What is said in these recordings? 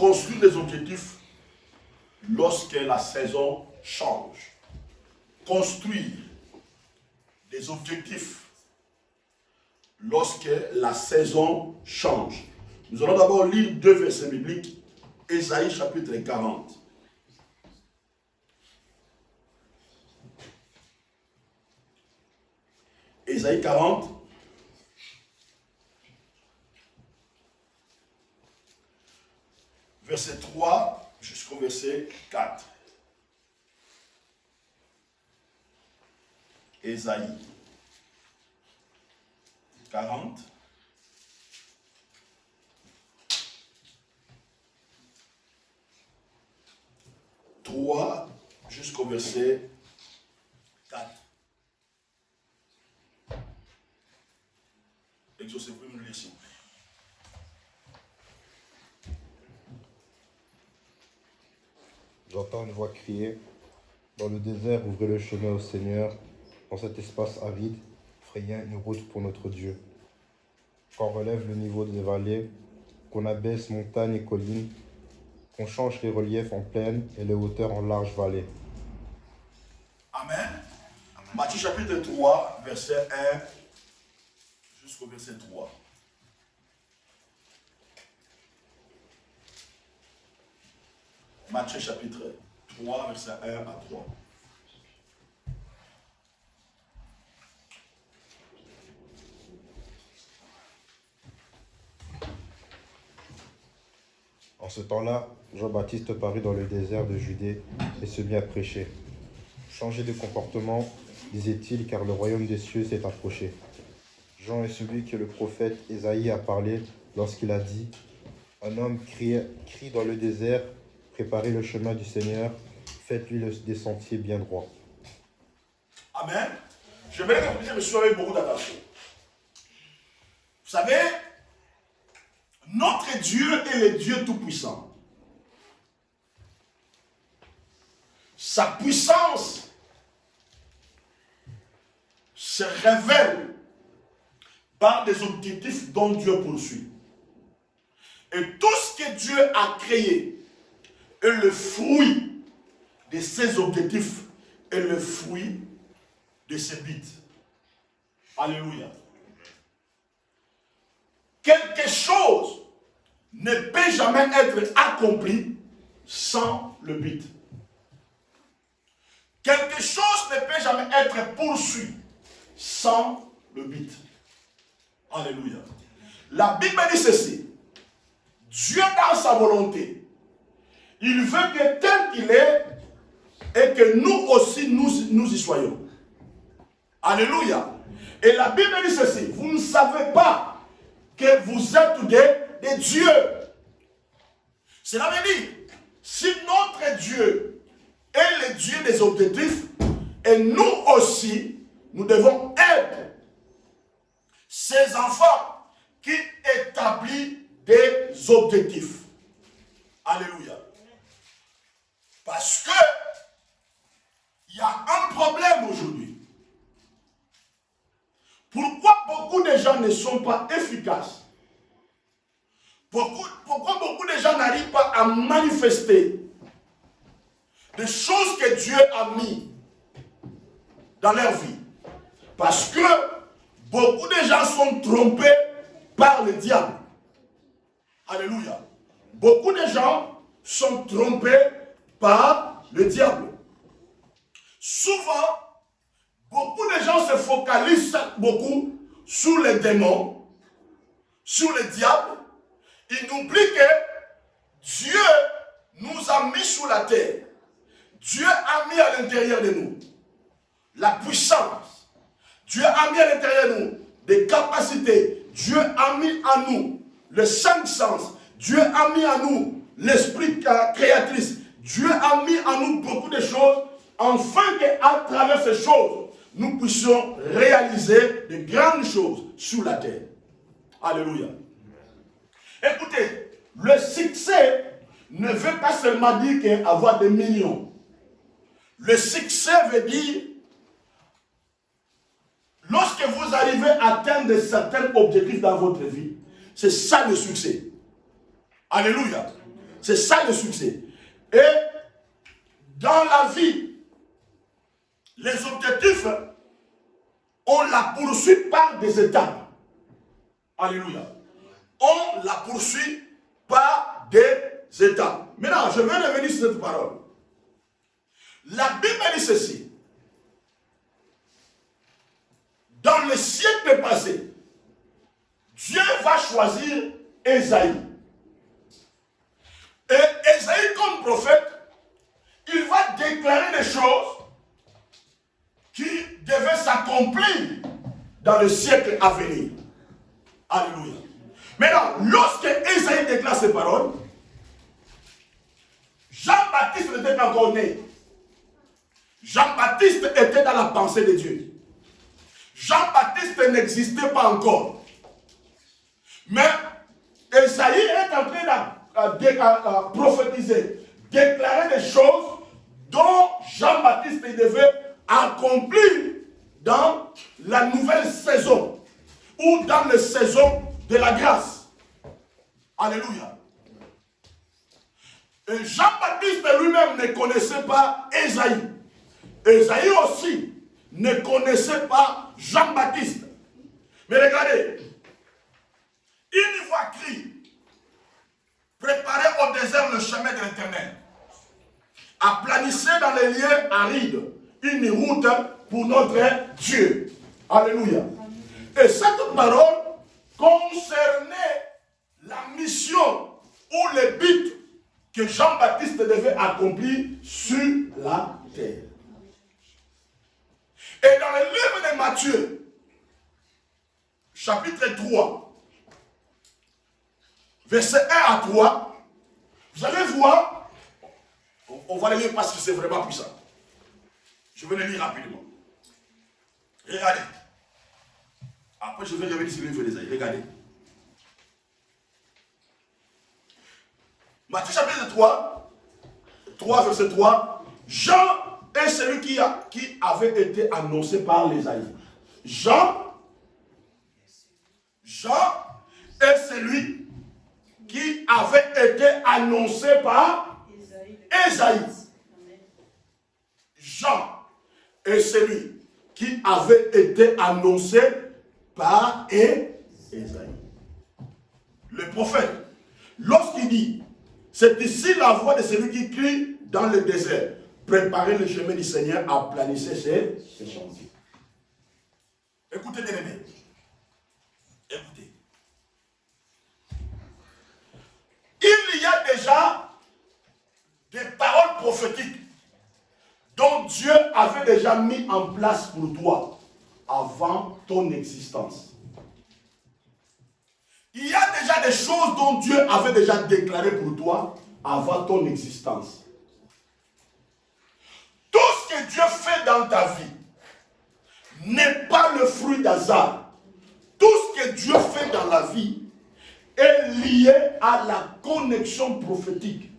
construire des objectifs lorsque la saison change. Construire des objectifs lorsque la saison change. Nous allons d'abord lire 2 versets bibliques. Ésaïe chapitre 40. Ésaïe 40. Verset 3 jusqu'au verset 4. Ésaïe 40. Jusqu'au verset 4. Exaucez, vous me le laissez. J'entends une voix crier, dans le désert, ouvrez le chemin au Seigneur, dans cet espace aride, frayez une route pour notre Dieu. Qu'on relève le niveau des vallées, qu'on abaisse montagnes et collines, qu'on change les reliefs en plaine et les hauteurs en larges vallées. Amen. Matthieu chapitre 3, verset 1 jusqu'au verset 3. Matthieu chapitre 3, verset 1 à 3. En ce temps-là, Jean-Baptiste parut dans le désert de Judée et se mit à prêcher. Changez de comportement, disait-il, car le royaume des cieux s'est approché. Jean est celui que le prophète Ésaïe a parlé lorsqu'il a dit « Un homme crie dans le désert, préparez le chemin du Seigneur, faites-lui des sentiers bien droits. » Amen. Je vais que vous me suivez avec beaucoup d'attention. Vous savez, notre Dieu est le Dieu Tout-Puissant. Sa puissance se révèle par des objectifs dont Dieu poursuit. Et tout ce que Dieu a créé est le fruit de ses objectifs et le fruit de ses buts. Alléluia. Quelque chose ne peut jamais être accompli sans le but. Quelque chose ne peut jamais être poursuivi sans le but. Alléluia. La Bible dit ceci. Dieu dans sa volonté, il veut que tel qu'il est, et que nous aussi nous y soyons. Alléluia. Et la Bible dit ceci. Vous ne savez pas que vous êtes des dieux. Cela veut dire, si notre Dieu est le Dieu des objectifs, et nous aussi, nous devons être ces enfants qui établissent des objectifs. Alléluia. Parce que il y a un problème aujourd'hui. Pourquoi beaucoup de gens ne sont pas efficaces? Pourquoi beaucoup de gens n'arrivent pas à manifester des choses que Dieu a mis dans leur vie? Parce que beaucoup de gens sont trompés par le diable. Alléluia. Beaucoup de gens sont trompés par le diable. Souvent, beaucoup de gens se focalisent beaucoup sur les démons, sur le diable. Ils oublient que Dieu nous a mis sur la terre. Dieu a mis à l'intérieur de nous la puissance. Dieu a mis à l'intérieur de nous des capacités. Dieu a mis à nous le cinq sens. Dieu a mis à nous l'esprit créatrice. Dieu a mis à nous beaucoup de choses, afin qu'à travers ces choses, nous puissions réaliser de grandes choses sur la terre. Alléluia. Écoutez, le succès ne veut pas seulement dire qu'avoir des millions. Le succès veut dire, lorsque vous arrivez à atteindre certains objectifs dans votre vie, c'est ça le succès. Alléluia. C'est ça le succès. Et dans la vie, les objectifs, on la poursuit par des étapes. Alléluia. On la poursuit par des étapes. Maintenant, je vais revenir sur cette parole. La Bible dit ceci. Dans le siècle passé, Dieu va choisir Ésaïe. Et Ésaïe, comme prophète, il va déclarer des choses qui devaient s'accomplir dans le siècle à venir. Alléluia. Maintenant, lorsque Ésaïe déclare ces paroles, Jean-Baptiste n'était pas encore né. Jean-Baptiste était dans la pensée de Dieu. Jean-Baptiste n'existait pas encore. Mais Ésaïe est en train de prophétiser, déclarer des choses dont Jean-Baptiste devait accomplir dans la nouvelle saison ou dans la saison de la grâce. Alléluia. Et Jean-Baptiste lui-même ne connaissait pas Ésaïe. Ésaïe aussi ne connaissait pas Jean-Baptiste. Mais regardez, une voix crie, préparez au désert le chemin de l'Éternel. Aplanissez dans les lieux arides une route pour notre Dieu. Alléluia. Et cette parole concernait la mission ou le but que Jean-Baptiste devait accomplir sur la terre. Et dans le livre de Matthieu, chapitre 3, verset 1 à 3, vous allez voir, on va le lire parce que c'est vraiment puissant. Je vais le lire rapidement. Regardez. Après, je vais revenir sur le livre d'Ésaïe. Regardez. Matthieu chapitre 3 verset 3. Jean est celui qui avait été annoncé par l'Ésaïe. Jean est celui qui avait été annoncé par Ésaïe. Jean est celui qui avait été annoncé par Ésaïe. Le prophète, lorsqu'il dit, c'est ici la voix de celui qui crie dans le désert, préparez le chemin du Seigneur, aplanissez ses chantiers. Écoutez, bien aimés. Écoutez. Il y a déjà des paroles prophétiques dont Dieu avait déjà mis en place pour toi avant ton existence. Il y a déjà des choses dont Dieu avait déjà déclaré pour toi avant ton existence. Tout ce que Dieu fait dans ta vie n'est pas le fruit d'hasard. Tout ce que Dieu fait dans la vie est lié à la connexion prophétique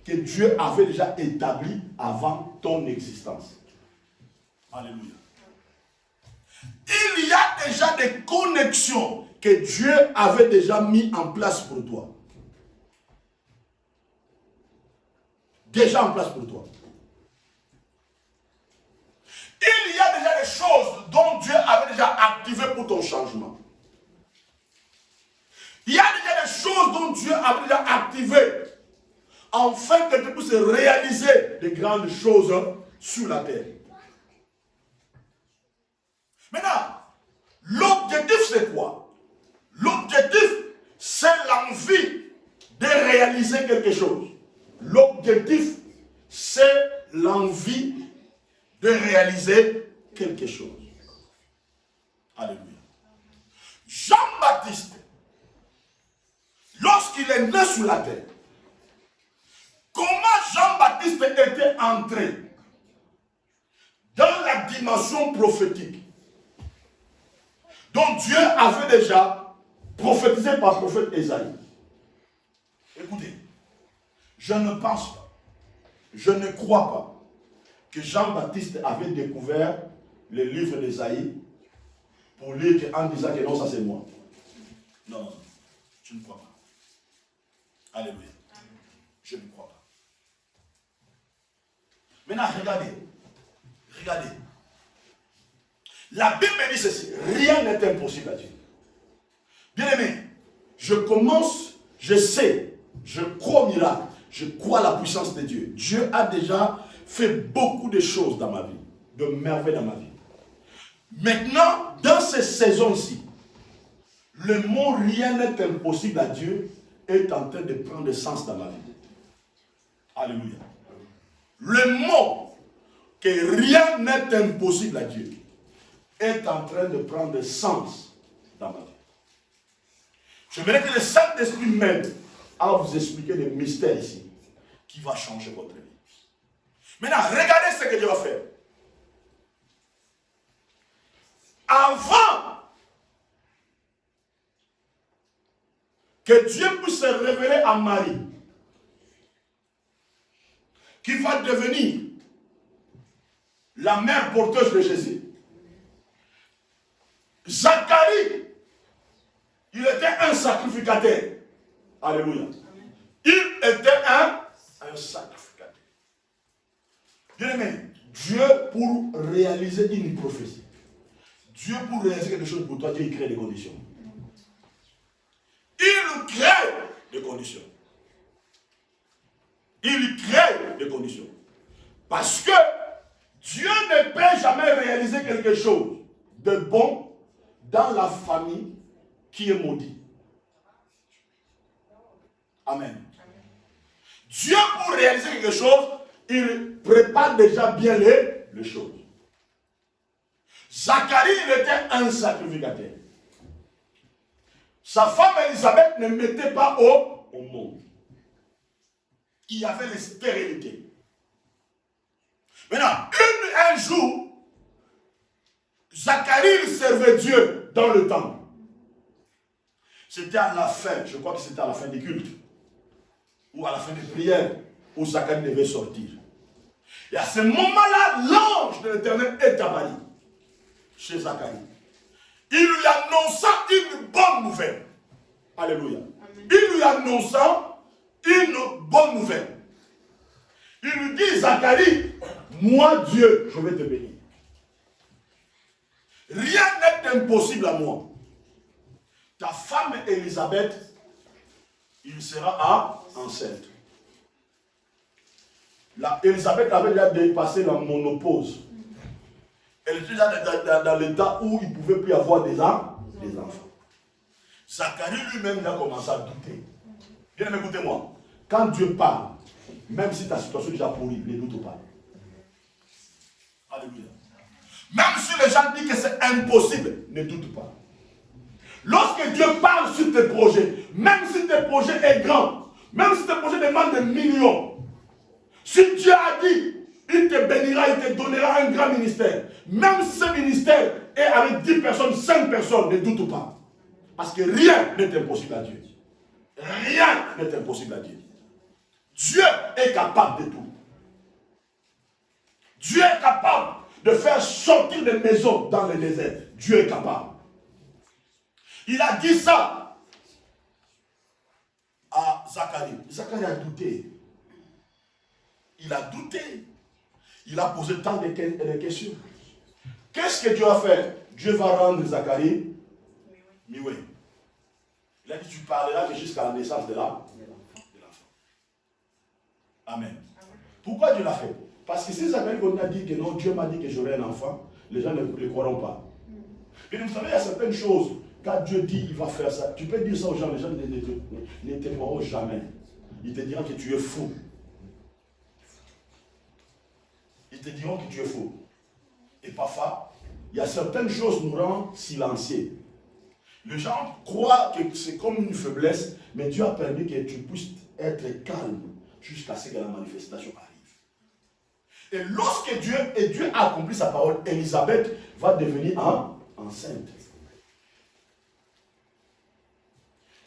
que Dieu avait déjà établie avant ton existence. Alléluia. Il y a déjà des connexions que Dieu avait déjà mis en place pour toi. Déjà en place pour toi. Il y a déjà des choses dont Dieu avait déjà activé pour ton changement. Il y a déjà des choses dont Dieu avait déjà activé afin que tu puisses réaliser de grandes choses sur la terre. Maintenant, l'objectif c'est quoi? L'objectif c'est l'envie de réaliser quelque chose. L'objectif c'est l'envie de réaliser quelque chose. Alléluia. Jean-Baptiste, lorsqu'il est né sur la terre, comment Jean-Baptiste était entré dans la dimension prophétique dont Dieu avait déjà prophétisé par le prophète Ésaïe? Écoutez, je ne pense pas, je ne crois pas que Jean-Baptiste avait découvert le livre d'Ésaïe pour lire en disant que non, ça c'est moi. Non, je ne crois pas. Alléluia. Je ne crois pas. Maintenant, regardez. Regardez. La Bible dit ceci. Rien n'est impossible à Dieu. Bien aimé, je sais, je crois au miracle, je crois à la puissance de Dieu. Dieu a déjà fait beaucoup de choses dans ma vie, de merveilles dans ma vie. Maintenant, dans ces saisons-ci, le mot rien n'est impossible à Dieu est en train de prendre sens dans ma vie. Alléluia. Le mot que rien n'est impossible à Dieu est en train de prendre sens dans ma vie. Je voudrais que le Saint-Esprit m'aide à vous expliquer le mystère ici qui va changer votre vie. Maintenant, regardez ce que Dieu va faire. Avant que Dieu puisse se révéler à Marie, qui va devenir la mère porteuse de Jésus, Zacharie, il était un sacrificateur. Alléluia. Il était un sacrificateur. Bien aimé, Dieu pour réaliser une prophétie, Dieu pour réaliser quelque chose pour toi, Dieu il crée des conditions. Il crée des conditions. Il crée des conditions. Parce que Dieu ne peut jamais réaliser quelque chose de bon dans la famille qui est maudite. Amen. Dieu, pour réaliser quelque chose, il prépare déjà bien les choses. Zacharie, il était un sacrificateur. Sa femme Élisabeth ne mettait pas au monde. Il y avait les stérilités. Maintenant, un jour, Zacharie il servait Dieu dans le temple. C'était à la fin, je crois que c'était à la fin des cultes, ou à la fin des prières, où Zacharie devait sortir. Et à ce moment-là, l'ange de l'Éternel est apparu chez Zacharie. Il lui annonça une bonne nouvelle. Alléluia. Amen. Il lui annonça une bonne nouvelle. Il lui dit, Zacharie, moi Dieu, je vais te bénir. Rien n'est impossible à moi. Ta femme Élisabeth, il sera enceinte. Élisabeth avait déjà dépassé la ménopause. Elle était déjà dans l'état où il ne pouvait plus avoir des enfants. Zacharie lui-même il a commencé à douter. Bien, écoutez-moi. Quand Dieu parle, même si ta situation est déjà pourrie, ne doute pas. Alléluia. Même si les gens disent que c'est impossible, ne doute pas. Lorsque Dieu parle sur tes projets, même si tes projets sont grands, même si tes projets demandent des millions, si Dieu a dit, il te bénira, il te donnera un grand ministère, même si ce ministère est avec 10 personnes, 5 personnes, ne doute pas. Parce que rien n'est impossible à Dieu. Rien n'est impossible à Dieu. Dieu est capable de tout. Dieu est capable de faire sortir des maisons dans le désert. Dieu est capable. Il a dit ça à Zacharie. Zacharie a douté. Il a douté. Il a posé tant de questions. Qu'est-ce que Dieu a fait? Dieu va rendre Zacharie muet. Il a dit, tu parleras jusqu'à la naissance de l'enfant. Amen. Pourquoi Dieu l'a fait? Parce que si Zacharie a dit que non, Dieu m'a dit que j'aurai un enfant, les gens ne croiront pas. Mais vous savez, il y a certaines choses, quand Dieu dit il va faire ça, tu peux dire ça aux gens, les gens ne te croiront jamais. Ils te diront que tu es fou. Ils te diront que tu es fou. Et parfois, il y a certaines choses qui nous rendent silencieux. Les gens croient que c'est comme une faiblesse, mais Dieu a permis que tu puisses être calme jusqu'à ce que la manifestation arrive. Et lorsque Dieu a accompli sa parole, Élisabeth va devenir enceinte.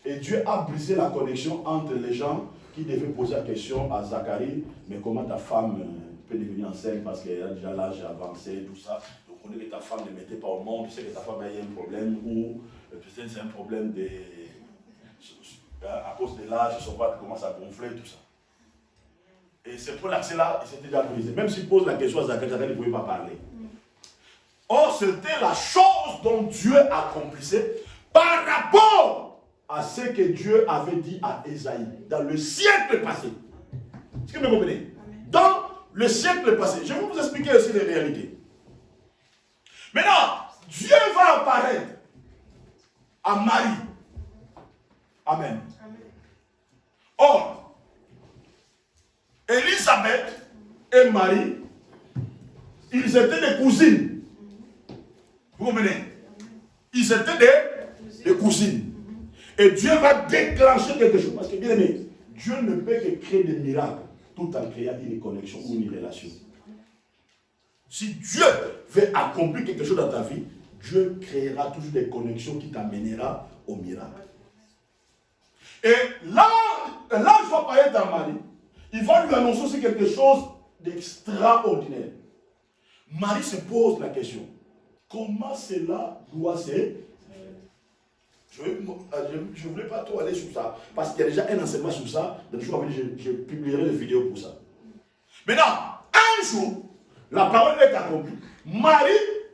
Et Dieu a brisé la connexion entre les gens qui devaient poser la question à Zacharie, mais comment ta femme peut devenir enceinte parce qu'elle a déjà l'âge avancé, tout ça. Donc on connaît que ta femme ne mettait pas au monde, tu sais que ta femme a eu un problème ou peut-être c'est un problème à cause de l'âge, son ventre commence à gonfler, tout ça. Et c'est pour l'accès là, il s'était déjà brisé. Même s'il pose la question à Zacharie, Zacharie ne pouvait pas parler. Or, c'était la chose dont Dieu accomplissait par rapport à ce que Dieu avait dit à Ésaïe dans le siècle passé. Est-ce que vous me comprenez? Dans le siècle passé. Je vais vous expliquer aussi les réalités. Maintenant, Dieu va apparaître à Marie. Amen. Or, Élisabeth et Marie, ils étaient des cousines. Vous comprenez? Ils étaient des cousines. Et Dieu va déclencher quelque chose. Parce que, bien aimé, Dieu ne peut que créer des miracles tout en créant une connexion ou une relation. Si Dieu veut accomplir quelque chose dans ta vie, Dieu créera toujours des connexions qui t'amènera au miracle. Et là je vais parler dans Marie. Il va lui annoncer aussi quelque chose d'extraordinaire. Marie se pose la question. Comment cela doit se... Je ne voulais pas trop aller sur ça, parce qu'il y a déjà un enseignement sur ça. Dans les jours à venir, je publierai des vidéos pour ça. Maintenant, un jour, la parole est accomplie. Marie,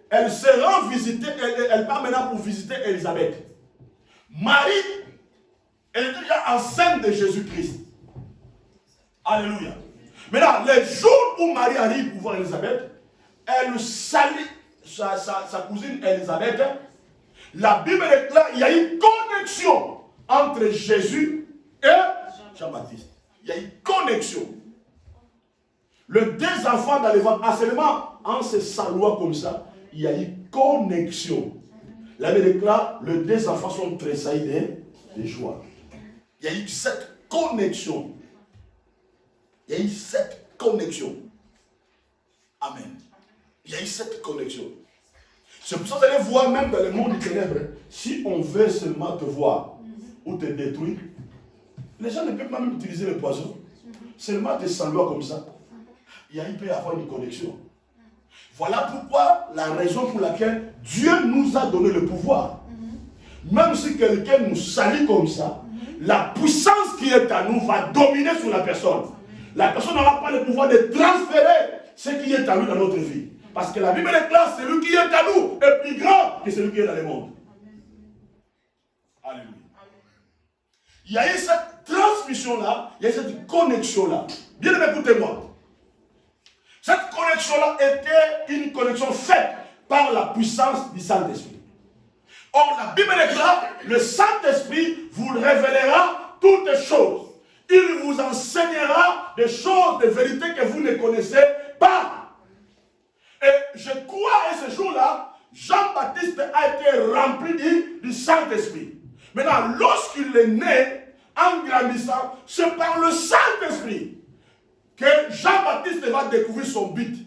elle se rend visiter, elle part maintenant pour visiter Élisabeth. Marie, elle est déjà enceinte de Jésus-Christ. Alléluia. Maintenant, les jours où Marie arrive pour voir Élisabeth, elle salue sa cousine Élisabeth. La Bible déclare qu'il y a une connexion entre Jésus et Jean-Baptiste. Il y a une connexion. Le deux enfants dans le ventre, seulement en se saluant comme ça, il y a une connexion. La Bible déclare que les deux enfants sont tressaillis de joie. Il y a eu cette connexion. Il y a eu cette connexion. Amen. Il y a eu cette connexion. C'est pour ça que vous allez voir même dans le monde des ténèbres, si on veut seulement te voir ou te détruire, les gens ne peuvent pas même utiliser le poison. Seulement te saluer comme ça. Il peut y avoir une connexion. Voilà pourquoi la raison pour laquelle Dieu nous a donné le pouvoir. Même si quelqu'un nous salue comme ça, la puissance qui est à nous va dominer sur la personne. La personne n'aura pas le pouvoir de transférer ce qui est à nous dans notre vie. Parce que la Bible déclare, celui qui est à nous est plus grand que celui qui est dans le monde. Alléluia. Il y a eu cette transmission-là, il y a eu cette connexion-là. Bien aimé, écoutez-moi. Cette connexion-là était une connexion faite par la puissance du Saint-Esprit. Or, la Bible déclare, le Saint-Esprit vous révélera toutes les choses. Il vous enseignera des choses, des vérités que vous ne connaissez pas. Et je crois, et ce jour-là, Jean-Baptiste a été rempli du Saint-Esprit. Maintenant, lorsqu'il est né, en grandissant, c'est par le Saint-Esprit que Jean-Baptiste va découvrir son but.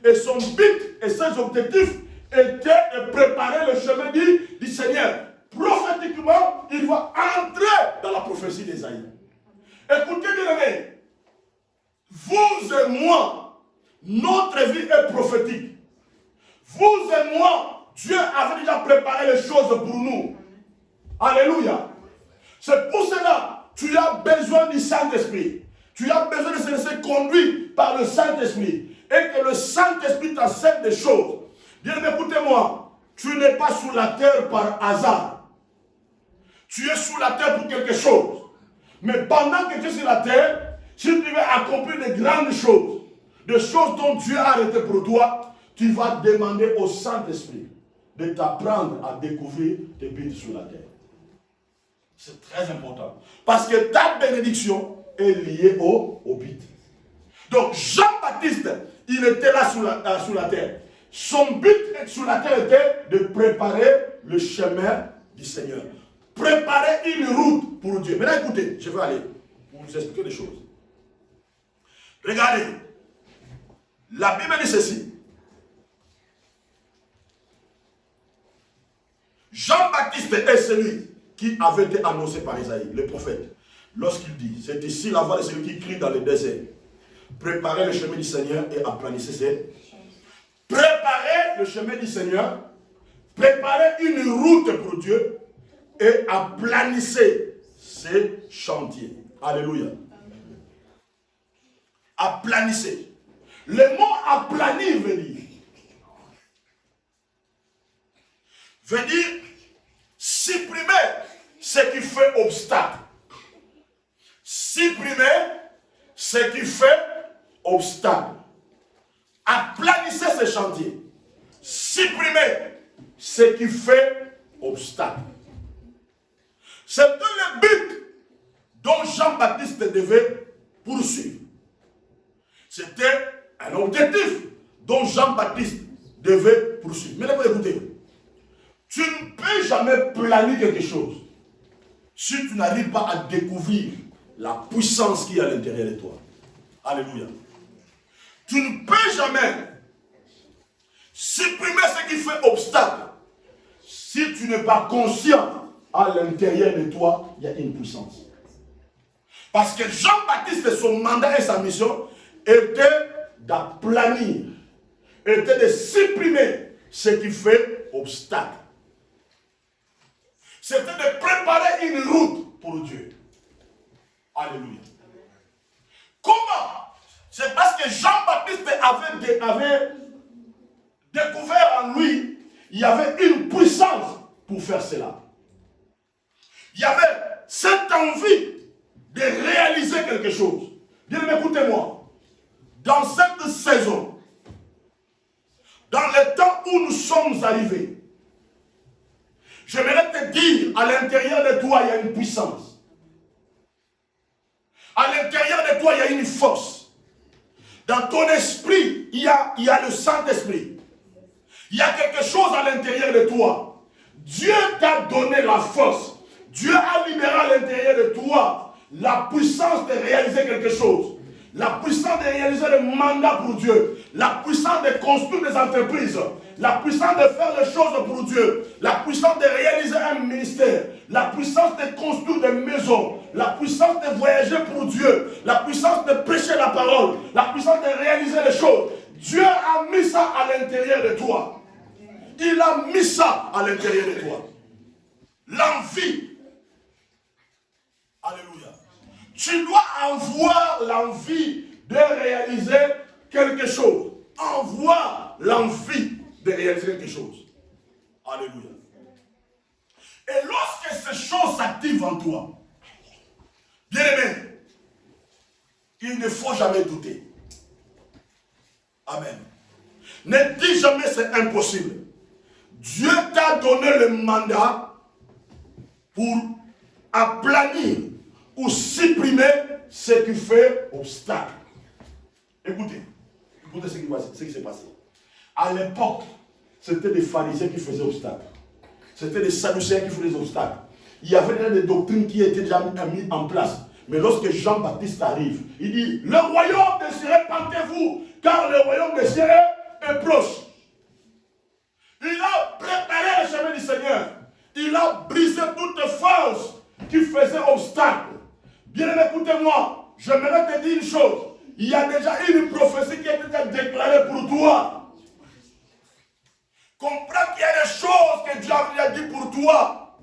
Et son but et ses objectifs étaient de préparer le chemin du Seigneur. Prophétiquement, il va entrer dans la prophétie d'Ésaïe. Écoutez bien aimé, vous et moi, notre vie est prophétique. Vous et moi, Dieu avait déjà préparé les choses pour nous. Alléluia. C'est pour cela que tu as besoin du Saint-Esprit. Tu as besoin de se laisser conduire par le Saint-Esprit. Et que le Saint-Esprit t'enseigne des choses. Bien, écoutez-moi, tu n'es pas sur la terre par hasard. Tu es sur la terre pour quelque chose. Mais pendant que tu es sur la terre, si tu veux accomplir de grandes choses, des choses dont Dieu a arrêté pour toi, tu vas demander au Saint-Esprit de t'apprendre à découvrir tes buts sur la terre. C'est très important. Parce que ta bénédiction est liée au but. Donc Jean-Baptiste, il était là sur la terre. Son but sur la terre était de préparer le chemin du Seigneur. Préparer une route pour Dieu. Maintenant écoutez, je vais aller pour vous expliquer des choses. Regardez. La Bible dit ceci. Jean-Baptiste est celui qui avait été annoncé par Isaïe, le prophète. Lorsqu'il dit, c'est ici la voix de celui qui crie dans le désert. Préparez le chemin du Seigneur et aplanissez ses. Préparez le chemin du Seigneur. Préparez une route pour Dieu et aplanissez ses chantiers. Alléluia. Aplanissez. Le mot aplanir veut dire supprimer ce qui fait obstacle. Supprimer ce qui fait obstacle. Aplanissez ce chantier. Supprimer ce qui fait obstacle. C'était le but dont Jean-Baptiste devait poursuivre. C'était un objectif dont Jean-Baptiste devait poursuivre. Mais écoutez, tu ne peux jamais planer quelque chose si tu n'arrives pas à découvrir la puissance qui est à l'intérieur de toi. Alléluia. Tu ne peux jamais supprimer ce qui fait obstacle si tu n'es pas conscient à l'intérieur de toi, il y a une puissance. Parce que Jean-Baptiste, son mandat et sa mission était d'aplanir, était de supprimer ce qui fait obstacle. C'était de préparer une route pour Dieu. Alléluia. Comment? C'est parce que Jean-Baptiste avait découvert en lui, il y avait une puissance pour faire cela. Il y avait cette envie de réaliser quelque chose. Bien, écoutez-moi. Dans cette saison, dans le temps où nous sommes arrivés, j'aimerais te dire, à l'intérieur de toi, il y a une puissance. À l'intérieur de toi, il y a une force. Dans ton esprit, il y a le Saint-Esprit. Il y a quelque chose à l'intérieur de toi. Dieu t'a donné la force. Dieu a libéré à l'intérieur de toi la puissance de réaliser quelque chose. La puissance de réaliser le mandat pour Dieu. La puissance de construire des entreprises. La puissance de faire les choses pour Dieu. La puissance de réaliser un ministère. La puissance de construire des maisons. La puissance de voyager pour Dieu. La puissance de prêcher la parole. La puissance de réaliser les choses. Dieu a mis ça à l'intérieur de toi. Il a mis ça à l'intérieur de toi. L'envie. Alléluia. Tu dois avoir l'envie de réaliser quelque chose. Avoir l'envie de réaliser quelque chose. Alléluia. Et lorsque ces choses s'activent en toi, bien aimé, il ne faut jamais douter. Amen. Ne dis jamais c'est impossible. Dieu t'a donné le mandat pour aplanir ou supprimer ce qui fait obstacle. Écoutez ce qui s'est passé. À l'époque, c'était des pharisiens qui faisaient obstacle. C'était des sadducéens qui faisaient obstacle. Il y avait déjà des doctrines qui étaient déjà mises en place. Mais lorsque Jean-Baptiste arrive, il dit, le royaume de Dieu, répandez-vous, car le royaume de Dieu est proche. Il a préparé le chemin du Seigneur. Il a brisé toute force qui faisait obstacle. Bien aimé, écoutez-moi, j'aimerais te dire une chose. Il y a déjà une prophétie qui a été déclarée pour toi. Comprends qu'il y a des choses que Dieu a déjà dit pour toi.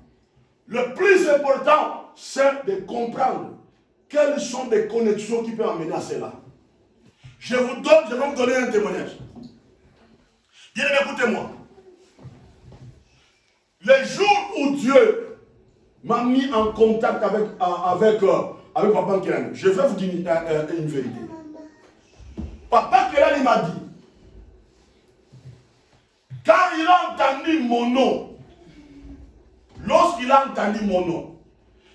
Le plus important, c'est de comprendre quelles sont les connexions qui peuvent amener à cela. Je vais vous donner un témoignage. Bien aimé, écoutez-moi. Le jour où Dieu m'a mis en contact avec Papa Kelani, je vais vous dire une vérité. Papa Kelani m'a dit, quand il a entendu mon nom, lorsqu'il a entendu mon nom,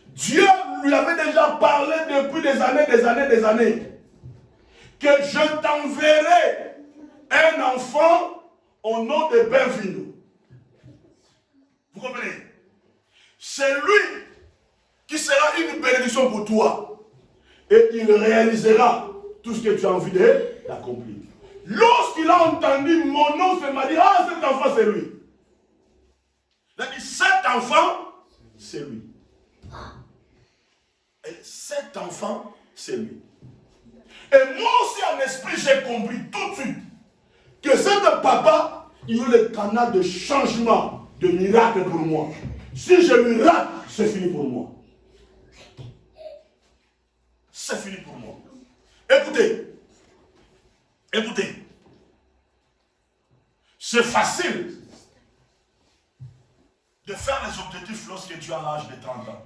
Dieu lui avait déjà parlé depuis des années, que je t'enverrai un enfant au nom de Benvino. Vous comprenez? C'est lui qui sera une bénédiction pour toi. Et il réalisera tout ce que tu as envie d'accomplir. Lorsqu'il a entendu mon nom, il m'a dit, ah, cet enfant, c'est lui. Il a dit, cet enfant, c'est lui. Et cet enfant, c'est lui. Et moi aussi, en esprit, j'ai compris tout de suite que cet papa, il est le canal de changement, de miracle pour moi. Si je lui rate, c'est fini pour moi. C'est fini pour moi. Écoutez, Écoutez, c'est facile de faire les objectifs lorsque tu as l'âge de 30 ans.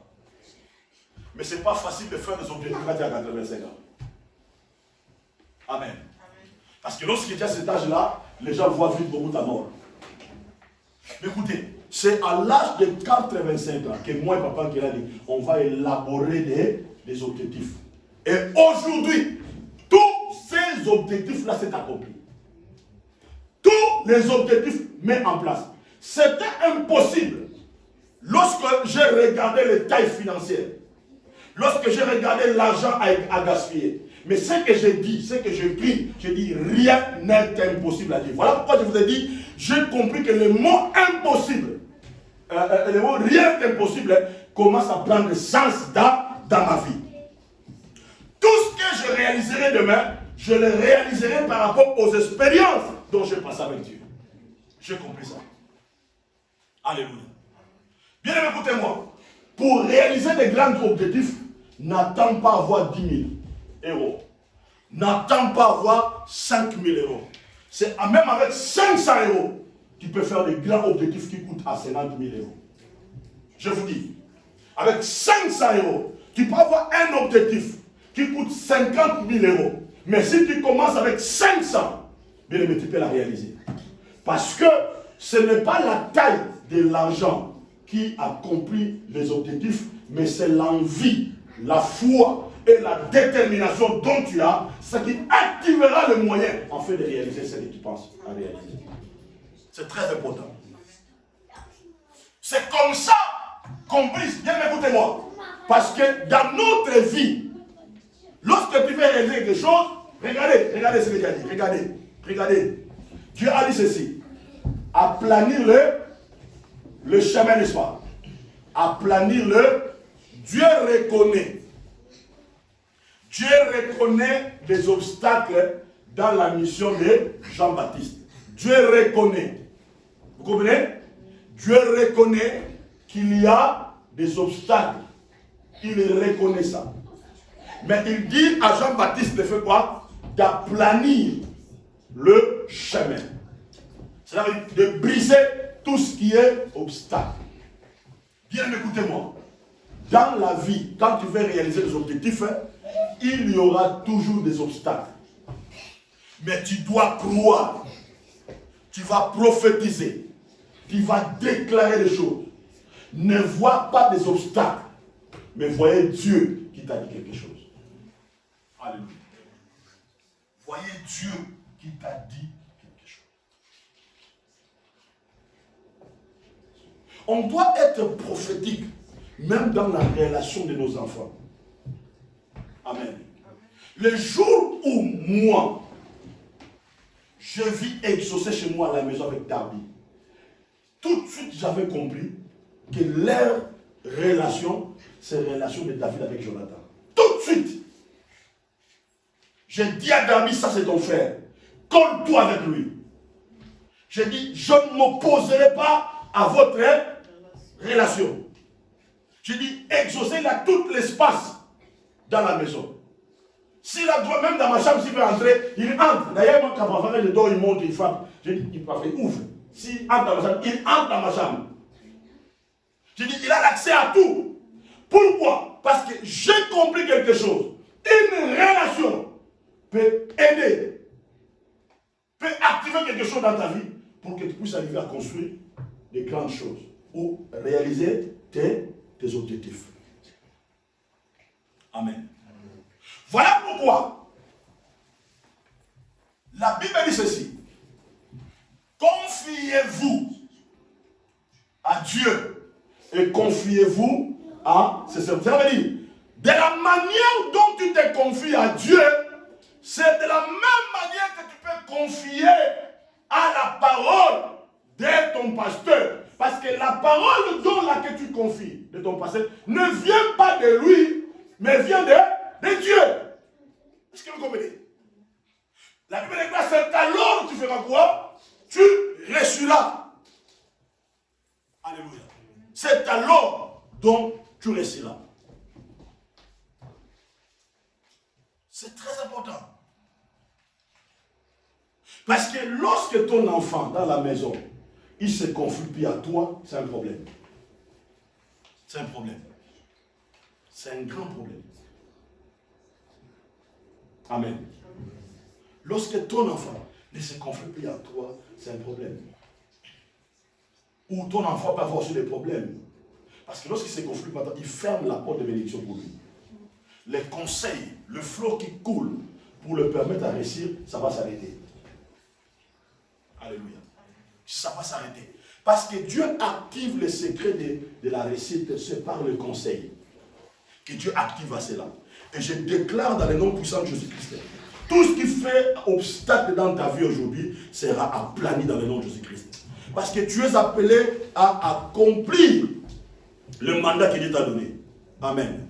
Mais ce n'est pas facile de faire des objectifs quand tu as 85 ans. Amen. Parce que lorsque tu as cet âge-là, les gens voient vite beaucoup ta mort. Mais écoutez, c'est à l'âge de 85 ans que moi et papa qui l'a dit, on va élaborer des objectifs. Et aujourd'hui, tous ces objectifs-là s'est accompli. Tous les objectifs mis en place. C'était impossible. Lorsque j'ai regardé les tailles financières, lorsque j'ai regardé l'argent à gaspiller, mais ce que j'ai dit, ce que j'ai écrit, j'ai dit rien n'est impossible à dire. Voilà pourquoi je vous ai dit, j'ai compris que le mot impossible, le mot rien n'est impossible commence à prendre sens dans ma vie. Tout ce que je réaliserai demain, je le réaliserai par rapport aux expériences dont je passe avec Dieu. J'ai compris ça. Alléluia. Bien aimé, écoutez-moi. Pour réaliser des grands objectifs, n'attends pas avoir 10 000 euros. N'attends pas avoir 5 000 euros. C'est même avec 500 euros, tu peux faire des grands objectifs qui coûtent à 50 000 euros. Je vous dis, avec 500 euros, tu peux avoir un objectif qui coûte 50 000 euros. Mais si tu commences avec 500, bien aimé, tu peux la réaliser. Parce que ce n'est pas la taille de l'argent qui accomplit les objectifs, mais c'est l'envie, la foi et la détermination dont tu as, ce qui activera le moyen en fait de réaliser ce que tu penses à réaliser. C'est très important. C'est comme ça qu'on brise. Bien écoutez-moi. Parce que dans notre vie, lorsque tu veux réaliser quelque chose, regardez ce que Dieu a dit. Regardez. Dieu a dit ceci. Aplanir le chemin, n'est-ce pas? Aplanir Dieu reconnaît. Dieu reconnaît des obstacles dans la mission de Jean-Baptiste. Dieu reconnaît. Vous comprenez? Dieu reconnaît qu'il y a des obstacles. Il reconnaît ça. Mais il dit à Jean-Baptiste de faire quoi? D'aplanir le chemin. C'est-à-dire de briser tout ce qui est obstacle. Bien écoutez-moi. Dans la vie, quand tu veux réaliser des objectifs, il y aura toujours des obstacles. Mais tu dois croire. Tu vas prophétiser. Tu vas déclarer des choses. Ne vois pas des obstacles. Mais voyez Dieu qui t'a dit quelque chose. Alléluia. Voyez Dieu qui t'a dit quelque chose. On doit être prophétique, même dans la relation de nos enfants. Amen. Le jour où moi, je vis exaucer chez moi à la maison avec Darby, tout de suite j'avais compris que leur relation, c'est la relation de David avec Jonathan. Tout de suite. J'ai dit à Darby, ça c'est ton frère. Colle-toi avec lui. J'ai dit, je ne m'opposerai pas à votre relation. J'ai dit, exaucez là tout l'espace dans la maison. S'il a droit, même dans ma chambre, s'il veut entrer, il entre. D'ailleurs, moi, quand je le dos, il monte, il frappe. J'ai dit, il ouvre. S'il entre dans ma chambre, il entre dans ma chambre. J'ai dit, il a l'accès à tout. Pourquoi? Parce que j'ai compris quelque chose. Une relation peut aider, peut activer quelque chose dans ta vie pour que tu puisses arriver à construire des grandes choses ou réaliser tes objectifs. Amen. Voilà pourquoi la Bible dit ceci. Confiez-vous à Dieu et confiez-vous à ses serviteurs. Ça veut dire, de la manière dont tu te confies à Dieu, c'est de la même manière que tu peux confier à la parole de ton pasteur. Parce que la parole dont que tu confies de ton pasteur ne vient pas de lui, mais vient de Dieu. Est-ce que vous comprenez? La Bible dit que c'est alors tu feras quoi? Tu reçuras. Alléluia. C'est alors dont tu reçuras. C'est très important. lorsque ton enfant dans la maison, il se confie plus à toi, c'est un problème. C'est un problème. C'est un grand problème. Amen. Lorsque ton enfant ne se confie plus à toi, c'est un problème. Ou ton enfant peut avoir aussi des problèmes. Parce que lorsqu'il se confie plus à toi, il ferme la porte de bénédiction pour lui. Les conseils, le flot qui coule pour le permettre à réussir, ça va s'arrêter. Alléluia. Ça va s'arrêter. Parce que Dieu active les secrets de la réussite, c'est par le conseil que Dieu active à cela. Et je déclare dans le nom puissant de Jésus-Christ, tout ce qui fait obstacle dans ta vie aujourd'hui sera aplani dans le nom de Jésus-Christ. Parce que tu es appelé à accomplir le mandat que Dieu t'a donné. Amen.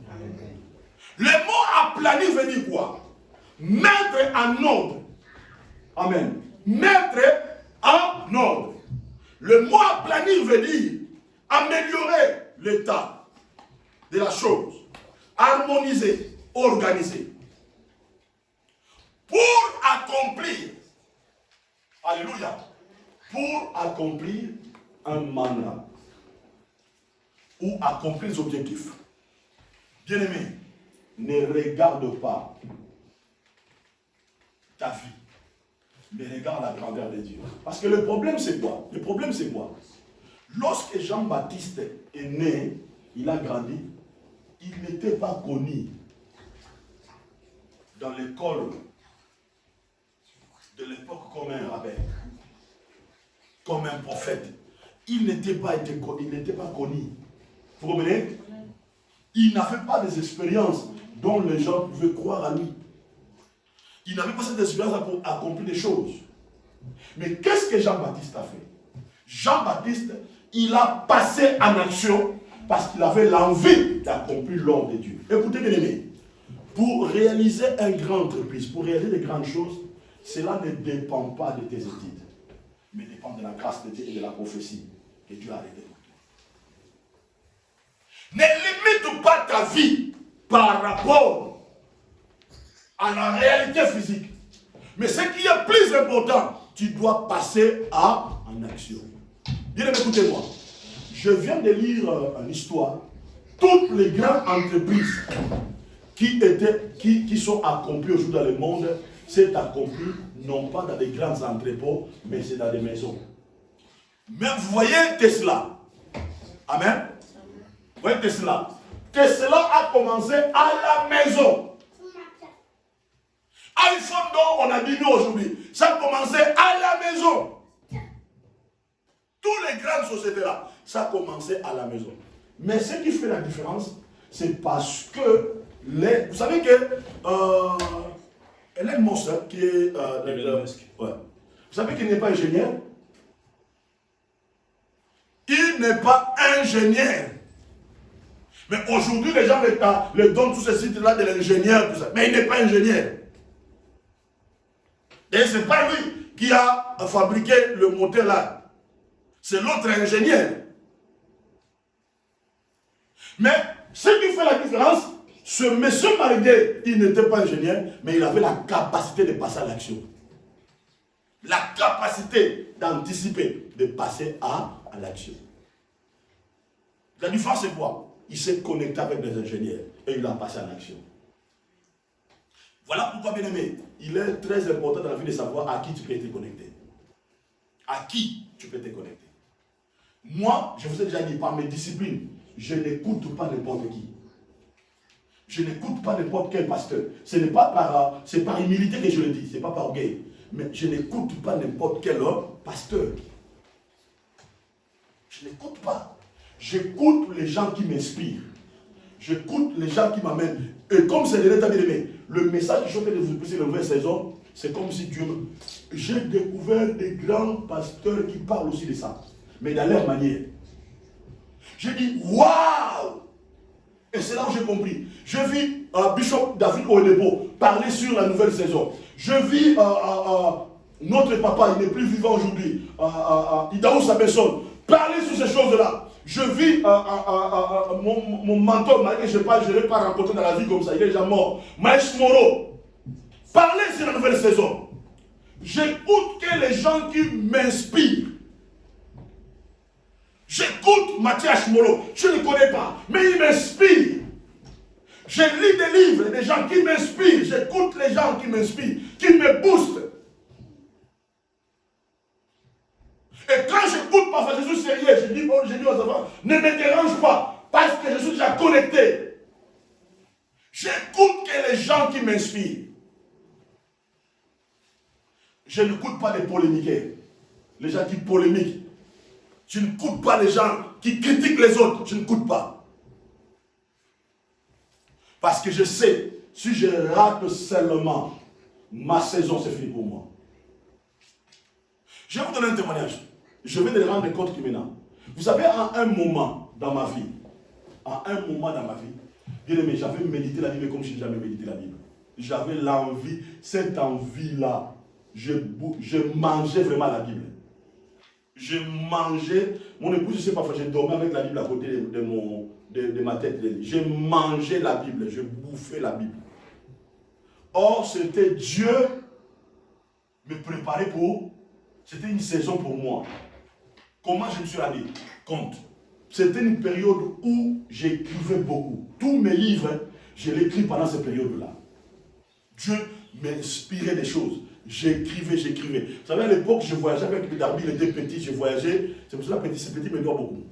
Le mot aplani veut dire quoi? Mettre en ordre. Amen. Mettre en ordre. Le mot aplanir veut dire améliorer l'état de la chose, harmoniser, organiser. Pour accomplir, alléluia, pour accomplir un mandat ou accomplir les objectifs. Bien-aimé, ne regarde pas ta vie. Mais regarde la grandeur de Dieu. Parce que le problème, c'est quoi? Le problème, c'est quoi? Lorsque Jean-Baptiste est né, il a grandi, il n'était pas connu dans l'école de l'époque comme un rabbin, comme un prophète. Il n'était pas connu. Vous comprenez? Il n'avait pas des expériences dont les gens pouvaient croire à lui. Il n'avait pas cette expérience pour accomplir des choses. Mais qu'est-ce que Jean-Baptiste a fait? Jean-Baptiste, il a passé en action parce qu'il avait l'envie d'accomplir l'ordre de Dieu. Écoutez bien aimés, pour réaliser une grande entreprise, pour réaliser de grandes choses, cela ne dépend pas de tes études, mais dépend de la grâce de Dieu et de la prophétie que Dieu a arrêtée pour toi. Ne limite pas ta vie par rapport à la réalité physique. Mais ce qui est plus important, tu dois passer en action. Bien écoutez-moi. Je viens de lire une histoire. Toutes les grandes entreprises qui sont accomplies aujourd'hui dans le monde, c'est accompli non pas dans des grands entrepôts, mais c'est dans des maisons. Mais vous voyez Tesla. Amen. Vous voyez Tesla. Tesla a commencé à la maison. iPhone dont on a dit nous aujourd'hui, ça a commencé à la maison. Toutes les grandes sociétés là, ça a commencé à la maison. Mais ce qui fait la différence, c'est parce que vous savez que Elon Musk, qui est ouais. Vous savez qu'il n'est pas ingénieur. Il n'est pas ingénieur. Mais aujourd'hui, les gens le donnent tous ces sites-là de l'ingénieur, tout ça. Mais il n'est pas ingénieur. Et ce n'est pas lui qui a fabriqué le moteur là. C'est l'autre ingénieur. Mais ce qui fait la différence, ce monsieur malgré, il n'était pas ingénieur, mais il avait la capacité de passer à l'action. La capacité d'anticiper, de passer à l'action. La différence c'est quoi? Il s'est connecté avec des ingénieurs et il a passé à l'action. Voilà pourquoi, bien aimé, il est très important dans la vie de savoir à qui tu peux te connecter. À qui tu peux te connecter. Moi, je vous ai déjà dit, par mes disciplines, je n'écoute pas n'importe qui. Je n'écoute pas n'importe quel pasteur. Ce n'est pas par humilité que je le dis, ce n'est pas par orgueil. Mais je n'écoute pas n'importe quel pasteur. Je n'écoute pas. J'écoute les gens qui m'inspirent. J'écoute les gens qui m'amènent. Et comme c'est de l'état bien aimé, le message que je vais vous pousser la nouvelle saison, c'est comme si Dieu... J'ai découvert des grands pasteurs qui parlent aussi de ça. Mais dans leur manière. J'ai dit, waouh! Et c'est là où j'ai compris. Je vis Bishop David Oedebo parler sur la nouvelle saison. Je vis notre papa, il n'est plus vivant aujourd'hui, Idaou Sabesson, parler sur ces choses-là. Je vis mon mentor, malgré que je ne l'ai pas rencontré dans la vie comme ça, il est déjà mort. Maïs Moro, parler sur la nouvelle saison. J'écoute que les gens qui m'inspirent. J'écoute Mathias Molo. Je ne le connais pas, mais il m'inspire. Je lis des livres, des gens qui m'inspirent. J'écoute les gens qui m'inspirent, qui me boostent. Et quand j'écoute parfois, je suis sérieux, je dis aux enfants, ne me dérange pas, parce que je suis déjà connecté. J'écoute que les gens qui m'inspirent. Je n'écoute pas les polémiquaires, les gens qui polémiquent. Je n'écoute pas les gens qui critiquent les autres, je n'écoute pas. Parce que je sais, si je rate seulement, ma saison c'est fini pour moi. Je vais vous donner un témoignage. Je vais me rendre compte que maintenant, vous savez, à un moment dans ma vie, bien aimé, j'avais médité la Bible comme je n'ai jamais médité la Bible. J'avais l'envie, cette envie-là, je mangeais vraiment la Bible. Je mangeais, mon épouse, je ne sais pas, je dormais avec la Bible à côté de ma tête. Je mangeais la Bible, je bouffais la Bible. Or, c'était Dieu me préparer pour, c'était une saison pour moi. Comment je me suis rendu compte? C'était une période où j'écrivais beaucoup. Tous mes livres, je les écris pendant cette période-là. Dieu m'inspirait des choses. J'écrivais. Vous savez, à l'époque, je voyageais avec Darby, il était petit, je voyageais. C'est pour cela que ce petit me doit beaucoup.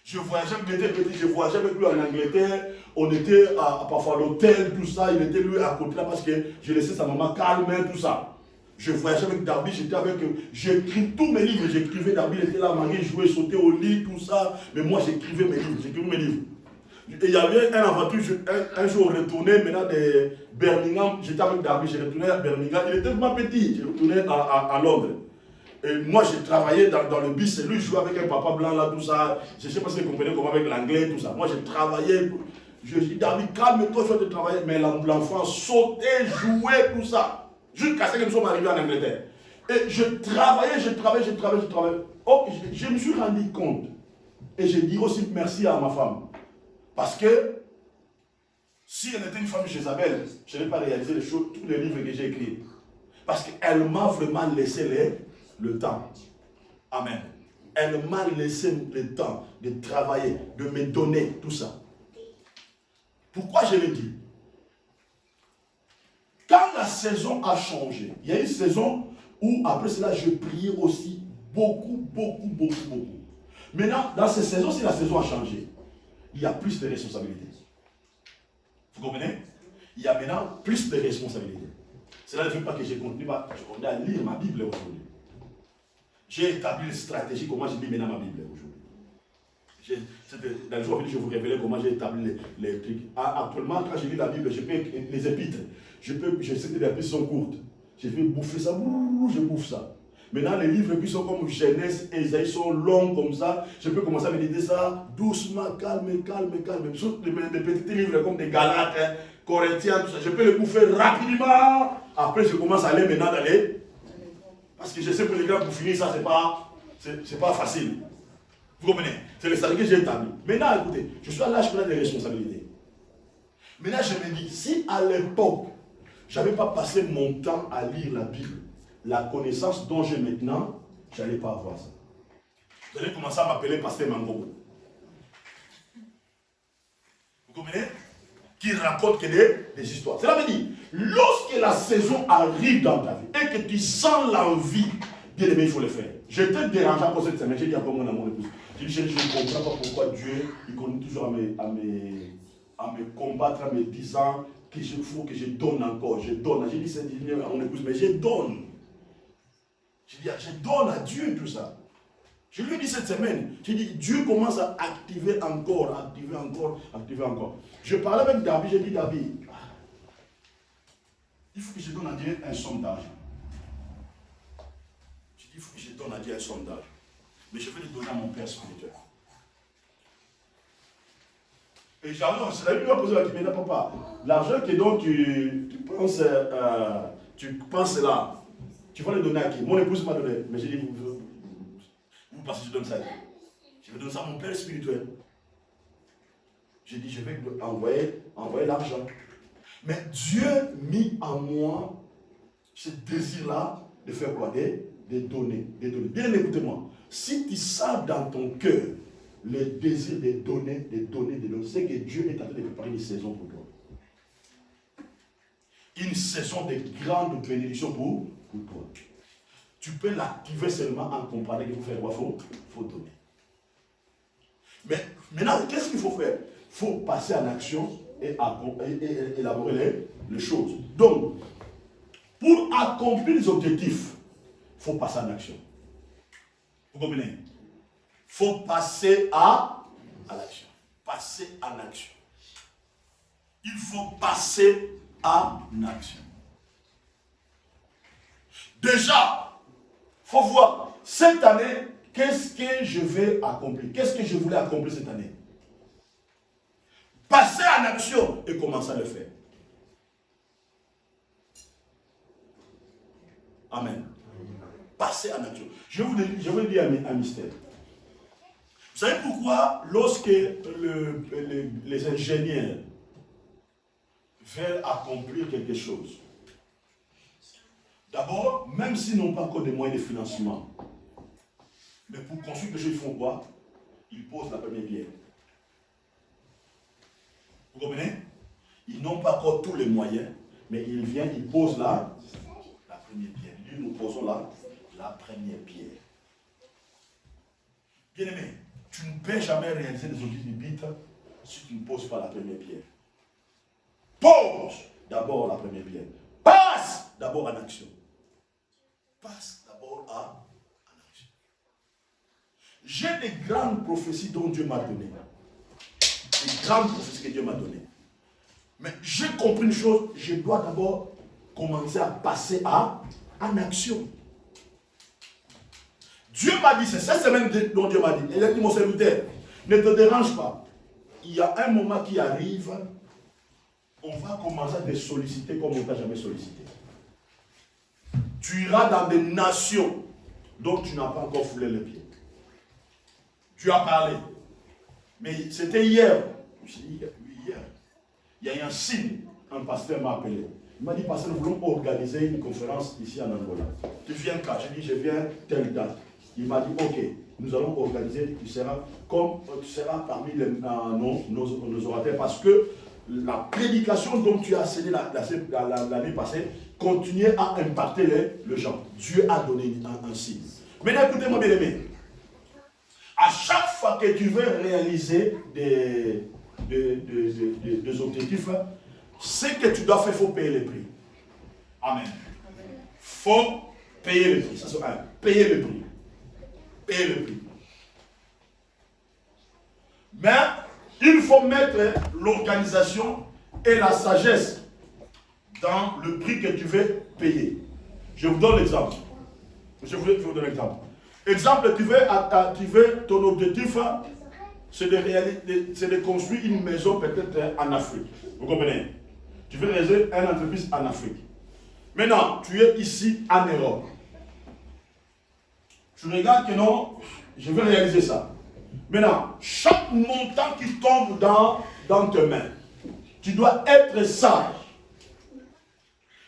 Je voyageais avec lui en Angleterre. On était parfois à l'hôtel, tout ça. Il était lui à côté là parce que je laissais sa maman calme, tout ça. Je voyageais avec Darby, j'écris tous mes livres, j'écrivais, Darby était là, Marie jouait, sautait au lit, tout ça, mais moi j'écrivais mes livres, Et il y avait une aventure, un jour on retournait maintenant de Birmingham, j'étais avec Darby, j'ai retourné à Birmingham, il était vraiment petit, j'ai retourné à Londres. Et moi j'ai travaillé dans le bus, et lui jouait avec un papa blanc là, tout ça, je ne sais pas si il comprenait comment avec l'anglais, tout ça. Moi j'ai travaillé, je dis Darby, calme-toi, je vais te travailler, mais l'enfant sautait, jouait, tout ça. Jusqu'à ce que nous sommes arrivés en Angleterre. Et je travaillais. Oh, je me suis rendu compte. Et je dis aussi merci à ma femme. Parce que si elle était une femme Jézabel, je n'ai pas réalisé les choses, tous les livres que j'ai écrits. Parce qu'elle m'a vraiment laissé le temps. Amen. Elle m'a laissé le temps de travailler, de me donner tout ça. Pourquoi je le dis? Quand la saison a changé, il y a une saison où après cela, je priais aussi beaucoup. Maintenant, dans cette saison, si la saison a changé, il y a plus de responsabilités. Vous comprenez? Il y a maintenant plus de responsabilités. Cela ne fait pas que je continue à lire ma Bible aujourd'hui. J'ai établi une stratégie, comment je lis maintenant ma Bible aujourd'hui. Dans le jour venu, je vous révéler comment j'ai établi les trucs. Actuellement, quand je lis la Bible, je peux les épîtres. Je sais que les épîtres sont courtes. Je vais bouffer ça, je bouffe ça. Maintenant, les livres qui sont comme Genèse et Isaïe sont longs comme ça. Je peux commencer à méditer ça doucement, calme. Surtout les petits livres comme des Galates, Corinthiens, tout ça. Je peux les bouffer rapidement. Après, je commence à aller maintenant d'aller. Parce que je sais que les gars, pour finir ça, c'est pas facile. Vous comprenez? C'est le statut que j'ai établi. Maintenant, écoutez, je suis à l'âge maintenant des responsabilités. Maintenant, je me dis, si à l'époque, je n'avais pas passé mon temps à lire la Bible, la connaissance dont j'ai maintenant, je n'allais pas avoir ça. Vous allez commencer à m'appeler Pasteur Mangobo. Vous comprenez? Qui raconte que des histoires. Cela veut dire, lorsque la saison arrive dans ta vie et que tu sens l'envie, bien aimé, il faut le faire. J'étais dérangeant pour cette semaine, j'ai dit à mon amour épouse. J'ai dit, je ne comprends pas pourquoi Dieu, il continue toujours à me combattre en me disant qu'il faut que je donne encore, je donne. J'ai dit, c'est à mon épouse, mais je donne. J'ai dit, je donne à Dieu tout ça. Je lui ai dit cette semaine, j'ai dit, Dieu commence à activer encore. Je parlais avec David, j'ai dit, David, il faut que je donne à Dieu un sondage. J'ai dit, il faut que je donne à Dieu un sondage. Mais je vais le donner à mon père spirituel. Et j'adore, c'est la lui qui m'a posé la question, papa, l'argent que donc tu penses là, tu vas le donner à qui? Mon épouse m'a donné, mais j'ai dit, vous parce que je donne ça. Je vais donner ça à mon père spirituel. J'ai dit, je vais envoyer l'argent. Mais Dieu mit en moi ce désir-là de faire quoi? Des données. Bien écoutez-moi. Si tu sens dans ton cœur le désir de donner, c'est que Dieu est en train de préparer une saison pour toi. Une saison de grande bénédiction pour toi. Tu peux l'activer seulement en comprenant qu'il faut faire quoi? Faut donner. Mais maintenant, qu'est-ce qu'il faut faire? Il faut passer en action et élaborer les choses. Donc, pour accomplir les objectifs, il faut passer en action. Vous comprenez? Il faut passer à l'action. Passer en action. Il faut passer en action. Déjà, il faut voir, cette année, qu'est-ce que je vais accomplir? Qu'est-ce que je voulais accomplir cette année? Passer en action et commencer à le faire. Amen. Passer en action. Je vais vous dire un mystère. Vous savez pourquoi, lorsque les ingénieurs veulent accomplir quelque chose, d'abord, même s'ils n'ont pas encore des moyens de financement, mais pour construire quelque chose, ils font quoi? Ils posent la première pierre. Vous comprenez? Ils n'ont pas encore tous les moyens, mais ils viennent, ils posent la première pierre. Nous posons la première pierre. Bien aimé, tu ne peux jamais réaliser des objectifs bibliques si tu ne poses pas la première pierre. Pose d'abord la première pierre. Passe d'abord en action. Passe d'abord en action. J'ai des grandes prophéties dont Dieu m'a donné. Des grandes prophéties que Dieu m'a données. Mais j'ai compris une chose, je dois d'abord commencer à passer en action. Dieu m'a dit, c'est cette semaine dont Dieu m'a dit, il a dit, mon serviteur, ne te dérange pas. Il y a un moment qui arrive, on va commencer à te solliciter comme on ne t'a jamais sollicité. Tu iras dans des nations dont tu n'as pas encore foulé les pieds. Tu as parlé. Mais c'était hier. Hier. Il y a eu un signe, un pasteur m'a appelé. Il m'a dit, pasteur, nous voulons organiser une conférence ici en Angola. Tu viens quand? J'ai dit, je viens telle date. Il m'a dit, ok, nous allons organiser, tu seras parmi nos orateurs, parce que la prédication dont tu as enseigné l'année passée continuait à impacter les gens. Dieu a donné un signe. Maintenant, écoutez-moi bien aimé. À chaque fois que tu veux réaliser des objectifs, ce que tu dois faire, il faut payer le prix. Amen. Il faut payer le prix. Ça, c'est un. Payer le prix. Payer le prix. Mais il faut mettre l'organisation et la sagesse dans le prix que tu veux payer. Je vous donne l'exemple. Je vous donne l'exemple. Exemple, tu veux ton objectif, c'est de construire une maison peut-être en Afrique. Vous comprenez? Tu veux réaliser une entreprise en Afrique. Maintenant, tu es ici en Europe. Tu regardes que non, je vais réaliser ça. Maintenant, chaque montant qui tombe dans tes mains, tu dois être sage.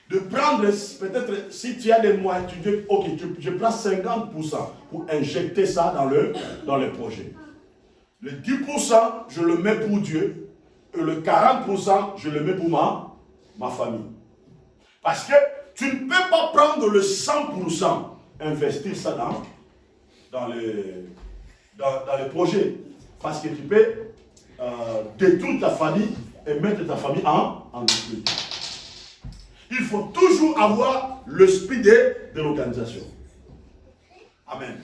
De prendre, peut-être, si tu as des moyens, tu dis, ok, je prends 50% pour injecter ça dans le projet. Le 10%, je le mets pour Dieu. Et le 40%, je le mets pour ma famille. Parce que tu ne peux pas prendre le 100%, investir ça dans le projet. Parce que tu peux détruire ta famille et mettre ta famille en difficulté. Il faut toujours avoir l'esprit de l'organisation. Amen.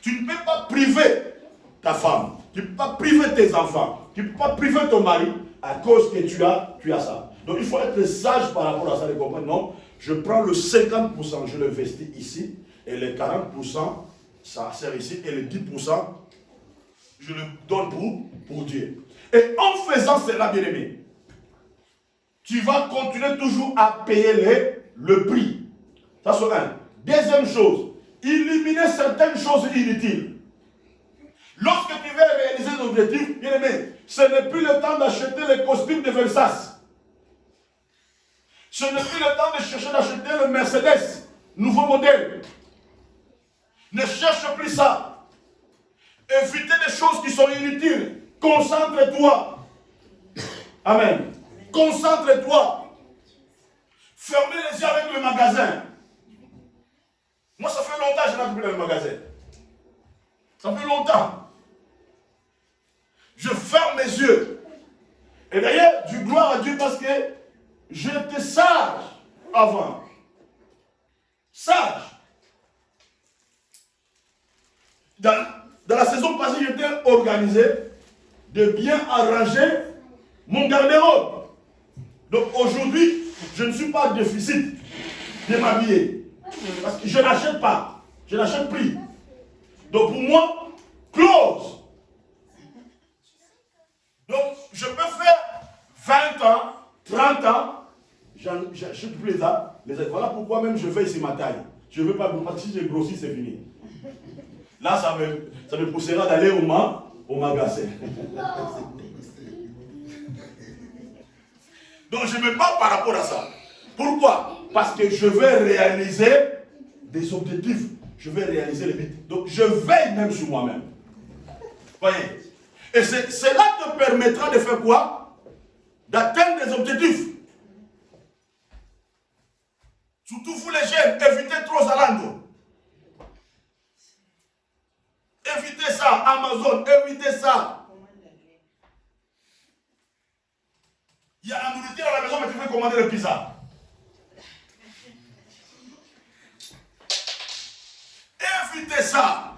Tu ne peux pas priver ta femme, tu ne peux pas priver tes enfants, tu ne peux pas priver ton mari à cause que tu as ça. Donc il faut être sage par rapport à ça, de comprendre. Non, je prends le 50%, je l'investis ici, et les 40%, ça sert ici, et les 10%, je le donne pour Dieu. Et en faisant cela, bien aimé, tu vas continuer toujours à payer le prix. Ça c'est un. Deuxième chose, éliminer certaines choses inutiles. Lorsque tu veux réaliser ton objectif, bien aimé, ce n'est plus le temps d'acheter les costumes de Versace. Ce n'est plus le temps de chercher d'acheter le Mercedes, nouveau modèle. Ne cherche plus ça. Évitez des choses qui sont inutiles. Concentre-toi. Amen. Concentre-toi. Fermez les yeux avec le magasin. Moi, ça fait longtemps que je n'ai plus dans le magasin. Ça fait longtemps. Je ferme mes yeux. Et d'ailleurs, du gloire à Dieu parce que j'étais sage avant. Sage. Dans la saison passée, j'étais organisé de bien arranger mon garde-robe. Donc aujourd'hui, je ne suis pas en déficit de m'habiller. Parce que je n'achète pas. Je n'achète plus. Donc pour moi, close. Donc je peux faire 20 ans, 30 ans, j'achète plus les arts. Voilà pourquoi même je fais ici ma taille. Je ne veux pas, parce que si j'ai grossi, c'est fini. Là, ça me poussera d'aller au magasin. Donc je ne me bats par rapport à ça. Pourquoi? Parce que je vais réaliser des objectifs. Je vais réaliser les buts. Donc je veille même sur moi-même. Voyez? Et cela te permettra de faire quoi? D'atteindre des objectifs. Surtout vous les jeunes, évitez trop Zalando. Évitez ça, Amazon, évitez ça. Il y a la nourriture à la maison, mais tu veux commander le pizza. Évitez ça.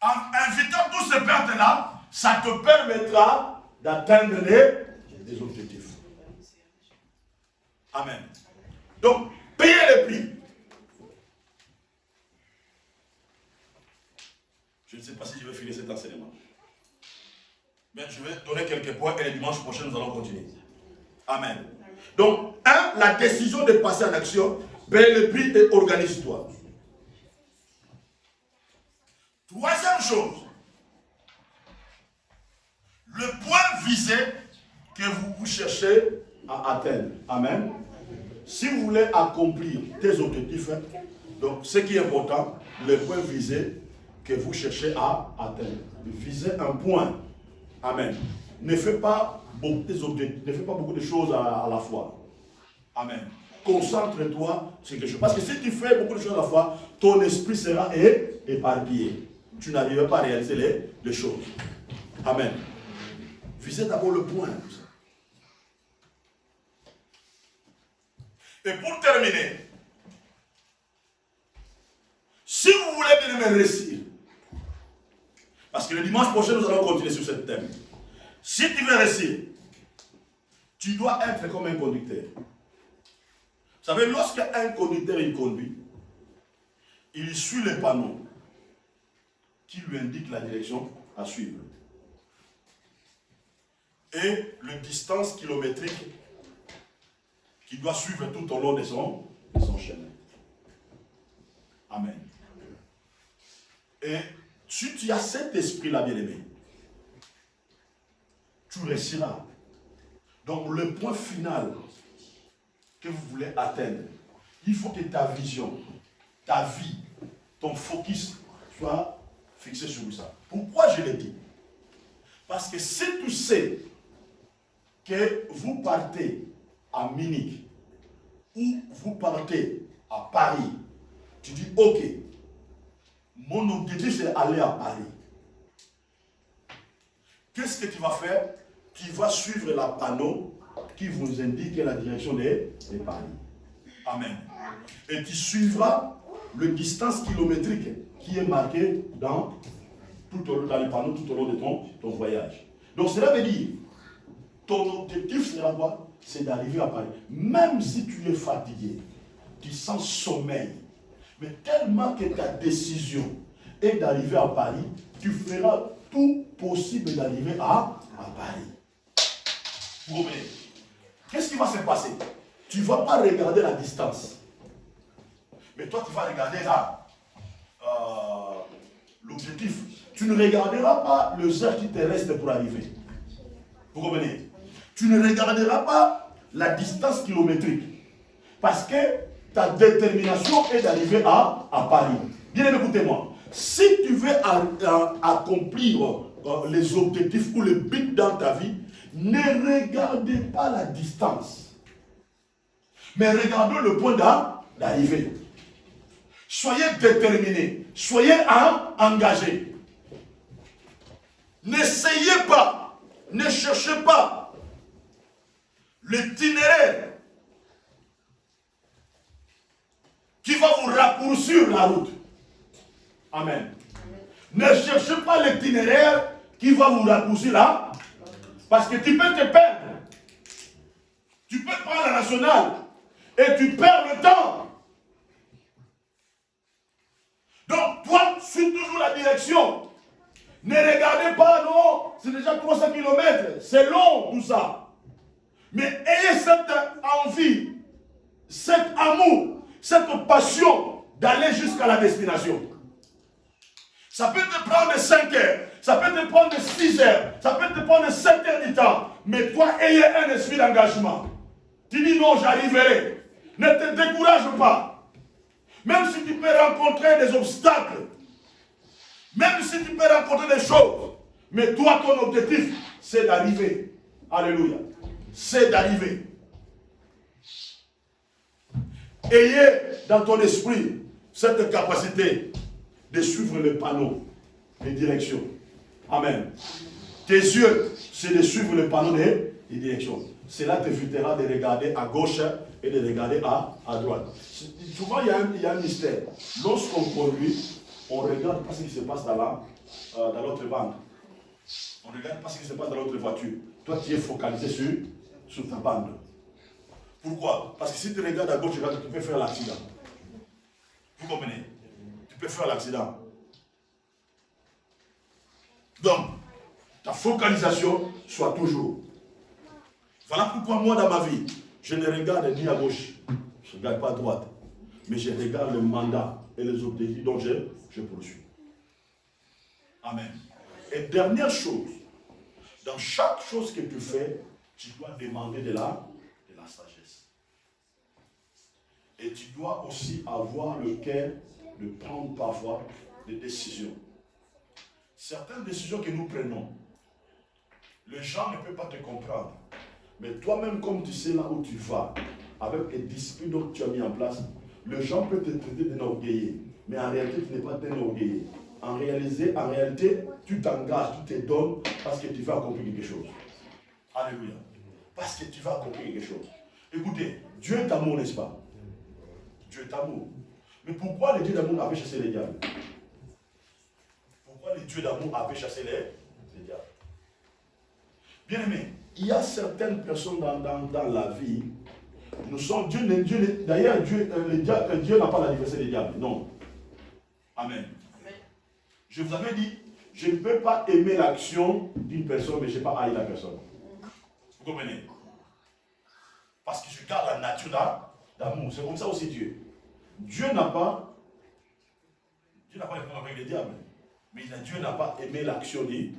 En invitant tous ces pertes-là, ça te permettra d'atteindre les objectifs. Amen. Donc, payez le prix. Je ne sais pas si je vais finir cet enseignement. Mais je vais donner quelques points et le dimanche prochain, nous allons continuer. Amen. Donc, la décision de passer en action, paye le prix et organise-toi. Troisième chose, le point visé que vous cherchez à atteindre. Amen. Si vous voulez accomplir tes objectifs, donc ce qui est important, le point visé que vous cherchez à atteindre. Visez un point. Amen. Ne fais pas beaucoup de choses à la fois. Amen. Concentre-toi sur quelque chose. Parce que si tu fais beaucoup de choses à la fois, ton esprit sera éparpillé. Tu n'arriveras pas à réaliser les choses. Amen. Visez d'abord le point. Et pour terminer, si vous voulez bien réussir, parce que le dimanche prochain, nous allons continuer sur ce thème. Si tu veux réussir, tu dois être comme un conducteur. Vous savez, lorsqu'un conducteur il conduit, il suit les panneaux qui lui indiquent la direction à suivre. Et la distance kilométrique qu'il doit suivre tout au long de son chemin. Amen. Et si tu as cet esprit-là, bien-aimé, tu réussiras. Donc le point final que vous voulez atteindre, il faut que ta vision, ta vie, ton focus soit fixé sur ça. Pourquoi je le dis? Parce que si tu sais que vous partez à Munich ou vous partez à Paris, tu dis ok, mon objectif c'est aller à Paris. Qu'est-ce que tu vas faire? Tu vas suivre la panneau qui vous indique la direction de Paris. Amen. Et tu suivras le distance kilométrique qui est marqué dans les panneaux tout au long de ton voyage. Donc cela veut dire, ton objectif sera quoi? C'est d'arriver à Paris. Même si tu es fatigué, tu sens sommeil, mais tellement que ta décision est d'arriver à Paris, tu feras tout possible d'arriver à Paris. Vous comprenez? Qu'est-ce qui va se passer? Tu ne vas pas regarder la distance. Mais toi, tu vas regarder là, l'objectif. Tu ne regarderas pas le cercle qui te reste pour arriver. Vous comprenez? tu ne regarderas pas la distance kilométrique. Parce que ta détermination est d'arriver à Paris. Bien aimé, écoutez-moi. Si tu veux accomplir les objectifs ou le but dans ta vie, ne regardez pas la distance. Mais regardez le point d'arrivée. Soyez déterminés. Soyez engagés. N'essayez pas. Ne cherchez pas l'itinéraire qui va vous raccourcir la route. Amen. Ne cherchez pas l'itinéraire qui va vous raccourcir là. Parce que tu peux te perdre. Tu peux prendre la nationale et tu perds le temps. Donc, toi, suis toujours la direction. Ne regardez pas, non, c'est déjà 300 km. C'est long, tout ça. Mais ayez cette envie, cet amour, cette passion d'aller jusqu'à la destination. Ça peut te prendre 5 heures, ça peut te prendre 6 heures, ça peut te prendre 7 heures du temps. Mais toi, ayez un esprit d'engagement. Tu dis non, j'arriverai. Ne te décourage pas. Même si tu peux rencontrer des obstacles, même si tu peux rencontrer des choses, mais toi, ton objectif, c'est d'arriver. Alléluia. C'est d'arriver. Ayez dans ton esprit cette capacité de suivre le panneau de direction. Amen. Tes yeux, c'est de suivre le panneau de direction. Cela t'évitera de regarder à gauche et de regarder à droite. Souvent, il y a un mystère. Lorsqu'on conduit, on ne regarde pas ce qui se passe dans l'autre bande. On ne regarde pas ce qui se passe dans l'autre voiture. Toi, tu es focalisé sur ta bande. Pourquoi? Parce que si tu regardes à gauche, tu peux faire l'accident. Vous comprenez? Tu peux faire l'accident. Donc, ta focalisation soit toujours. Voilà pourquoi moi, dans ma vie, je ne regarde ni à gauche, je ne regarde pas à droite, mais je regarde le mandat et les objectifs dont je poursuis. Amen. Et dernière chose, dans chaque chose que tu fais, tu dois demander de la sagesse. Et tu dois aussi avoir le cœur de prendre parfois des décisions. Certaines décisions que nous prenons, les gens ne peuvent pas te comprendre. Mais toi-même, comme tu sais là où tu vas, avec les disciplines que tu as mis en place, les gens peuvent te traiter d'un orgueilleux. Mais en réalité, tu n'es pas d'un orgueilleux. En réalité, tu t'engages, tu te donnes parce que tu vas accomplir quelque chose. Alléluia. Parce que tu vas accomplir quelque chose. Écoutez, Dieu est amour, n'est-ce pas? Dieu est amour. Mais pourquoi le Dieu d'amour avait chassé les diables? Pourquoi le Dieu d'amour avait chassé les diables? Bien aimé, il y a certaines personnes dans la vie, nous sommes, d'ailleurs, Dieu n'a pas l'anniversaire des diables, non. Amen. Amen. Je vous avais dit, je ne peux pas aimer l'action d'une personne, mais je n'ai pas haï la personne. Vous comprenez? Parce que je garde la nature d'amour. C'est comme ça aussi Dieu. Dieu n'a pas été avec les diables, mais Dieu n'a pas aimé l'action des diables.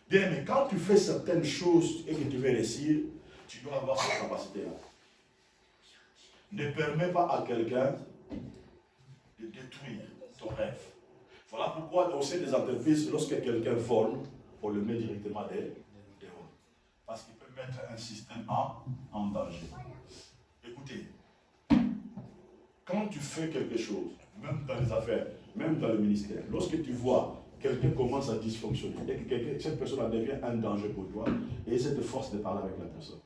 Bien, mais quand tu fais certaines choses et que tu veux réussir, tu dois avoir cette capacité-là. Ne permets pas à quelqu'un de détruire ton rêve. Voilà pourquoi au sein des entreprises, lorsque quelqu'un vole, on le met directement dehors. Parce qu'il peut mettre un système en danger. Écoutez, quand tu fais quelque chose, même dans les affaires, même dans le ministère, lorsque tu vois quelqu'un commence à dysfonctionner et que cette personne devient un danger pour toi, et cette force de parler avec la personne.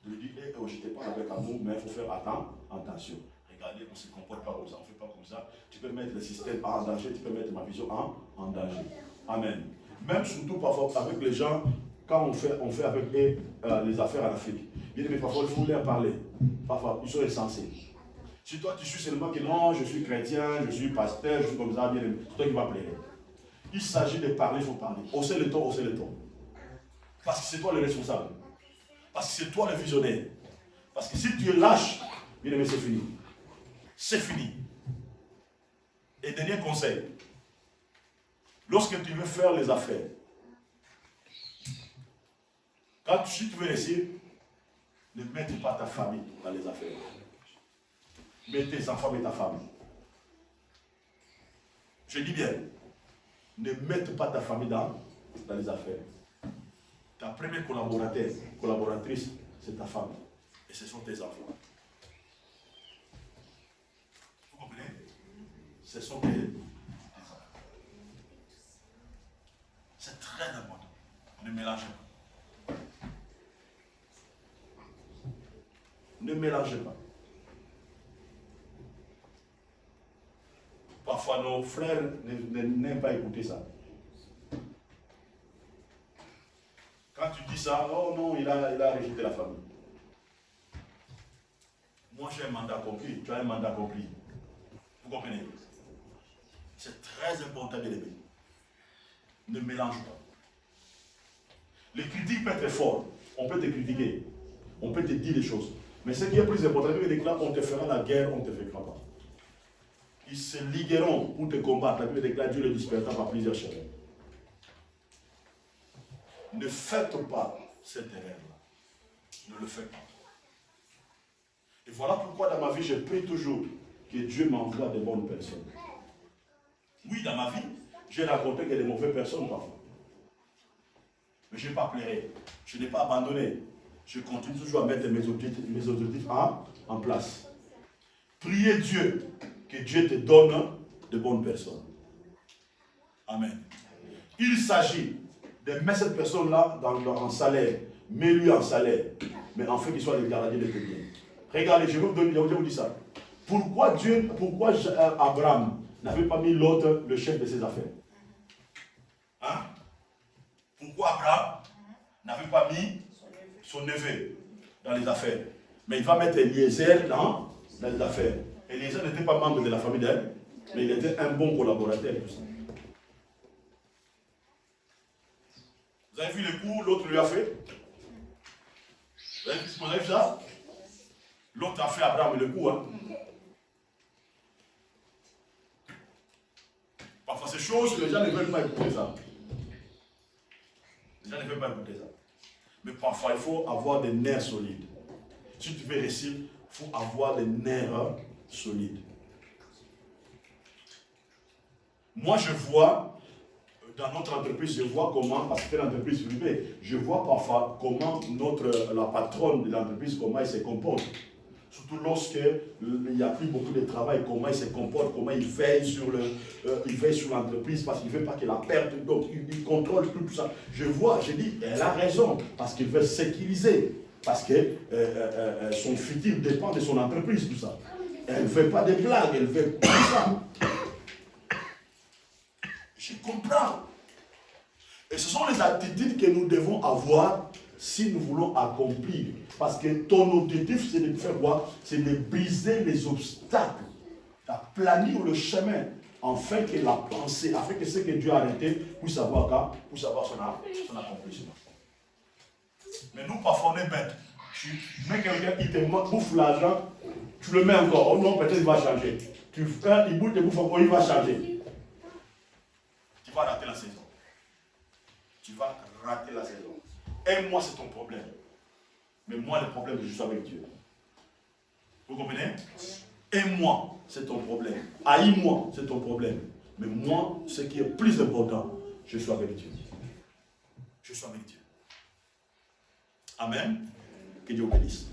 De lui dire, hey, oh, je te parle avec amour, mais il faut faire attention. Regardez, on ne se comporte pas comme ça, on ne fait pas comme ça. Tu peux mettre le système en danger, tu peux mettre ma vision en danger. Amen. Même surtout parfois avec les gens, quand on fait avec eux les affaires en Afrique. Bien, mais parfois il faut leur parler. Parfois, ils sont insensés. Si toi tu suis seulement que non, je suis chrétien, je suis pasteur, je suis comme ça, bien, c'est toi qui vas plaire. Il s'agit de parler, il faut parler. Hausser le ton, hausser le ton. Parce que c'est toi le responsable. Parce que c'est toi le visionnaire. Parce que si tu es lâche, bien aimé, c'est fini. C'est fini. Et dernier conseil. Lorsque tu veux faire les affaires, Quand tu veux réussir, ne mette pas ta famille dans les affaires. Mets tes enfants et ta famille. Je dis bien, ne mette pas ta famille dans les affaires. Ta première collaboratrice, c'est ta femme. Et ce sont tes enfants. Vous comprenez? Ce sont tes enfants. C'est très important. Ne mélangez pas. Ne mélangez pas. Parfois, nos frères n'aiment pas écouter ça. Quand tu dis ça, oh non, il a rejeté la famille. Moi, j'ai un mandat accompli, tu as un mandat accompli. Vous comprenez? C'est très important de l'aimer. Ne mélange pas. Les critiques peuvent être fortes. On peut te critiquer. On peut te dire des choses. Mais ce qui est plus important, que les déclare, on te fera la guerre, on ne te fera pas. Ils se ligueront pour te combattre. La Bible déclare Dieu le dispersera par plusieurs chemins. Ne faites pas cette erreur-là. Ne le faites pas. Et voilà pourquoi dans ma vie, je prie toujours que Dieu m'envoie de bonnes personnes. Oui, dans ma vie, j'ai rencontré que des mauvaises personnes parfois. Mais je n'ai pas pleuré. Je n'ai pas abandonné. Je continue toujours à mettre mes objectifs en place. Priez Dieu, que Dieu te donne de bonnes personnes. Amen. Il s'agit de mettre cette personne-là en salaire. Mets-lui en salaire. Mais en fait qu'il soit le gardien de tes biens. Regardez, je vais vous dire ça. Pourquoi Abraham n'avait pas mis l'autre, le chef de ses affaires? Hein? Pourquoi Abraham n'avait pas mis son neveu dans les affaires? Mais il va mettre Eliezer dans les affaires. Eliezer n'était pas membre de la famille d'elle, mais il était un bon collaborateur. Tout ça. Vous avez vu le coup, l'autre lui a fait? Vous avez vu ça? L'autre a fait Abraham le coup. Hein? Parfois, ces choses, les gens ne veulent pas écouter ça. Les gens ne veulent pas écouter ça. Mais parfois, il faut avoir des nerfs solides. Si tu veux réussir, il faut avoir des nerfs solides. Moi, je vois, dans notre entreprise, je vois comment, parce que c'est l'entreprise privée, je vois parfois comment la patronne de l'entreprise, comment elle se comporte. Surtout lorsqu'il n'y a plus beaucoup de travail, comment il se comporte, comment il veille sur l'entreprise, parce qu'il ne veut pas qu'elle la perde, donc il contrôle tout ça. Je vois, je dis, elle a raison, parce qu'il veut sécuriser, parce que son futur dépend de son entreprise, tout ça. Elle ne fait pas de blagues, elle veut tout ça. Je comprends. Et ce sont les attitudes que nous devons avoir si nous voulons accomplir. Parce que ton objectif, c'est de faire quoi? C'est de briser les obstacles, d'aplanir le chemin, afin que la pensée, afin que ce que Dieu a arrêté puisse avoir son accomplissement. Mais nous, parfois, on est bêtes. Tu mets quelqu'un qui te bouffe l'argent, tu le mets encore. Oh non, peut-être il va changer. Il te bouffe encore, il va changer. Tu vas rater la saison. Tu vas rater la saison. Aime-moi, c'est ton problème. Mais moi, le problème, je suis avec Dieu. Vous comprenez? Aime-moi, c'est ton problème. Haïs-moi, c'est ton problème. Mais moi, ce qui est plus important, je suis avec Dieu. Je suis avec Dieu. Amen. Que Dieu vous bénisse.